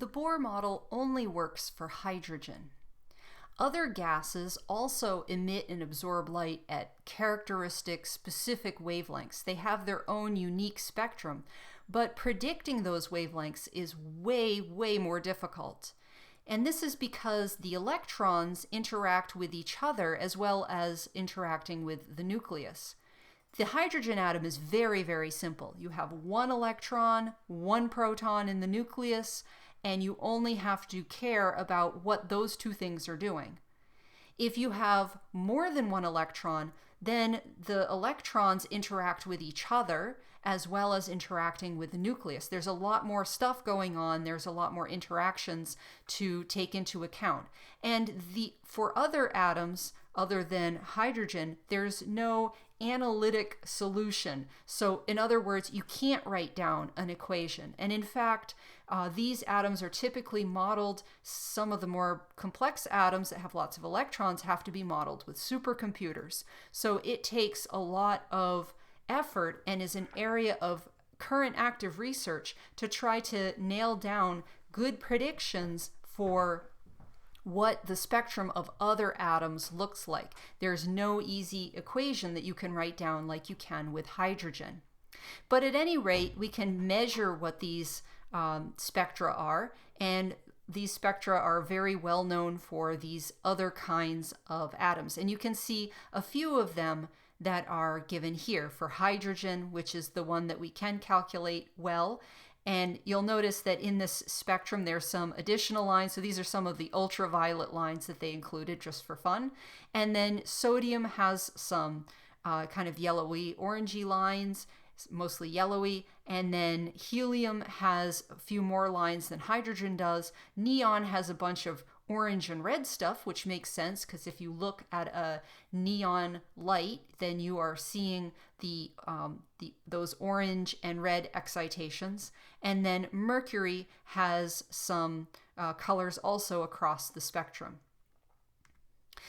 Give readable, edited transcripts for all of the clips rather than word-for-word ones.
The Bohr model only works for hydrogen. Other gases also emit and absorb light at characteristic specific wavelengths. They have their own unique spectrum, but predicting those wavelengths is way, way more difficult. And this is because the electrons interact with each other as well as interacting with the nucleus. The hydrogen atom is very, very simple. You have one electron, one proton in the nucleus, and you only have to care about what those two things are doing. If you have more than one electron, then the electrons interact with each other as well as interacting with the nucleus. There's a lot more stuff going on. There's a lot more interactions to take into account. And for other atoms other than hydrogen, there's no analytic solution. So in other words, you can't write down an equation. And in fact, these atoms are typically modeled. Some of the more complex atoms that have lots of electrons have to be modeled with supercomputers. So it takes a lot of effort and is an area of current active research to try to nail down good predictions for what the spectrum of other atoms looks like. There's no easy equation that you can write down like you can with hydrogen. But at any rate, we can measure what these spectra are, and these spectra are very well known for these other kinds of atoms. And you can see a few of them that are given here for hydrogen, which is the one that we can calculate well. And you'll notice that in this spectrum, there's some additional lines. So these are some of the ultraviolet lines that they included just for fun. And then sodium has some kind of yellowy, orangey lines, mostly yellowy. And then helium has a few more lines than hydrogen does. Neon has a bunch of orange and red stuff, which makes sense because if you look at a neon light, then you are seeing those orange and red excitations. And then mercury has some colors also across the spectrum.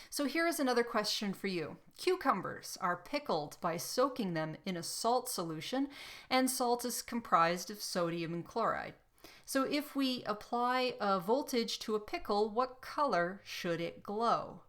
So here's another question for you. Cucumbers are pickled by soaking them in a salt solution, and salt is comprised of sodium and chloride. So if we apply a voltage to a pickle, what color should it glow?